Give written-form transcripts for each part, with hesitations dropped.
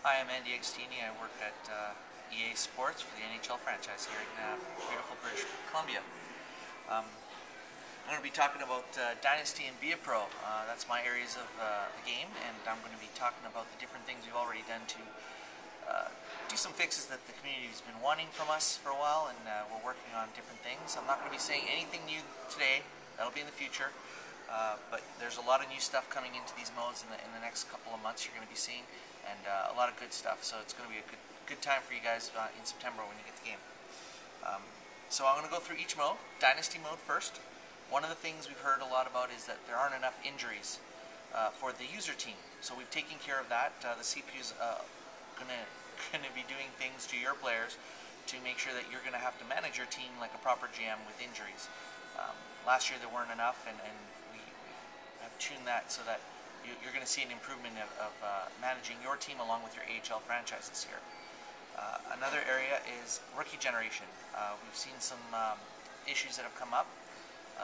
Hi, I'm Agostini. I work at EA Sports for the NHL franchise here in beautiful British Columbia. I'm going to be talking about Dynasty and Be a Pro. That's my areas of the game, and I'm going to be talking about the different things we've already done to do some fixes that the community has been wanting from us for a while, and we're working on different things. I'm not going to be saying anything new today. That'll be in the future. But there's a lot of new stuff coming into these modes in the next couple of months you're going to be seeing, and a lot of good stuff. So it's going to be a good time for you guys in September when you get the game. So I'm going to go through each mode. Dynasty mode first. One of the things we've heard a lot about is that there aren't enough injuries for the user team. So we've taken care of that. The CPU's going to be doing things to your players to make sure that you're going to have to manage your team like a proper GM with injuries. Last year there weren't enough, and we have tuned that so that you're going to see an improvement of managing your team along with your AHL franchise this year. Another area is rookie generation. We've seen some issues that have come up,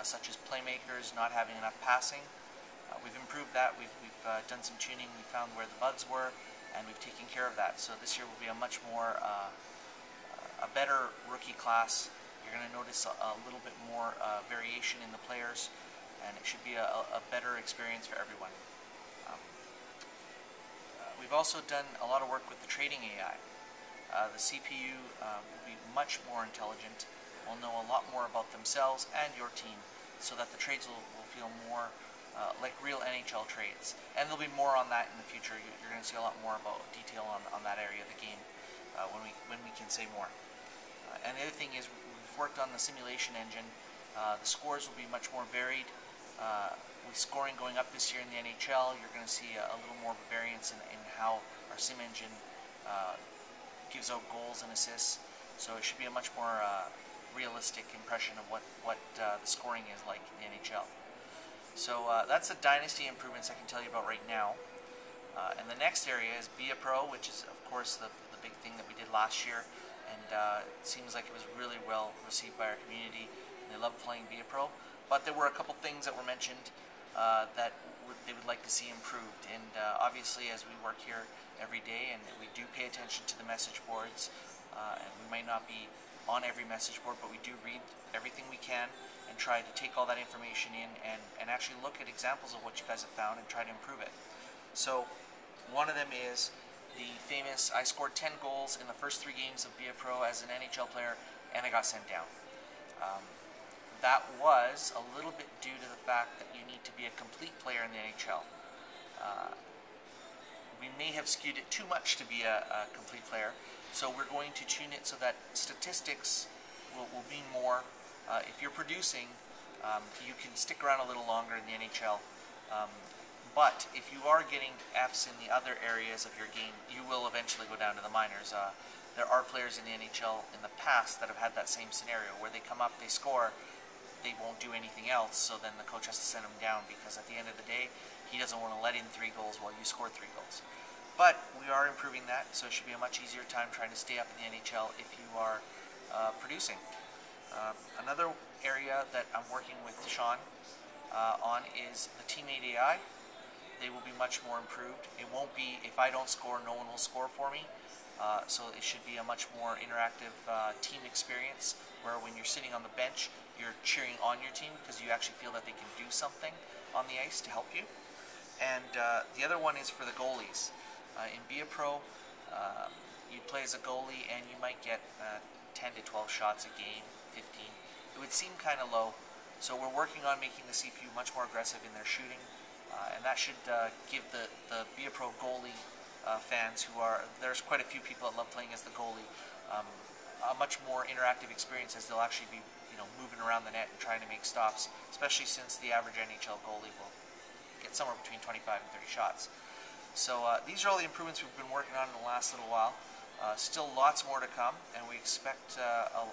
such as playmakers not having enough passing. We've improved that. We've done some tuning. We found where the bugs were, and we've taken care of that. So this year will be a much more a better rookie class. You're going to notice a little bit more variation in the players, and it should be a better experience for everyone. We've also done a lot of work with the trading AI. The CPU will be much more intelligent, will know a lot more about themselves and your team, so that the trades will feel more like real NHL trades. And there'll be more on that in the future. You're going to see a lot more about detail on that area of the game when we can say more. And the other thing is, we've worked on the simulation engine. The scores will be much more varied. With scoring going up this year in the NHL, you're going to see a little more variance in how our sim engine gives out goals and assists. So it should be a much more realistic impression of what the scoring is like in the NHL. So that's the Dynasty improvements I can tell you about right now. And the next area is Be a Pro, which is of course the big thing that we did last year. And it seems like it was really well received by our community. They love playing Be a Pro. But there were a couple things that were mentioned that they would like to see improved. And obviously, as we work here every day, and we do pay attention to the message boards, and we might not be on every message board, but we do read everything we can and try to take all that information in and actually look at examples of what you guys have found and try to improve it. So one of them is the famous, I scored 10 goals in the first 3 games of Be a Pro as an NHL player, and I got sent down. That was a little bit due to the fact that you need to be a complete player in the NHL. We may have skewed it too much to be a complete player, so we're going to tune it so that statistics will mean more. If you're producing, you can stick around a little longer in the NHL. But if you are getting Fs in the other areas of your game, you will eventually go down to the minors. There are players in the NHL in the past that have had that same scenario where they come up, they score, they won't do anything else, so then the coach has to send them down because at the end of the day, he doesn't want to let in 3 goals while you score 3 goals. But we are improving that, so it should be a much easier time trying to stay up in the NHL if you are producing. Another area that I'm working with Sean on is the teammate AI. They will be much more improved. It won't be, if I don't score, no one will score for me. So it should be a much more interactive team experience where when you're sitting on the bench, you're cheering on your team because you actually feel that they can do something on the ice to help you. And the other one is for the goalies. In Be a Pro, you play as a goalie and you might get 10 to 12 shots a game, 15. It would seem kind of low. So we're working on making the CPU much more aggressive in their shooting. And that should give the Be a Pro goalie fans there's quite a few people that love playing as the goalie, a much more interactive experience as they'll actually be moving around the net and trying to make stops, especially since the average NHL goalie will get somewhere between 25 and 30 shots. So these are all the improvements we've been working on in the last little while. Still lots more to come, and we expect a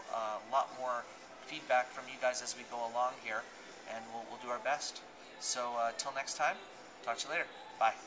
lot more feedback from you guys as we go along here, and we'll do our best. So till next time, talk to you later. Bye.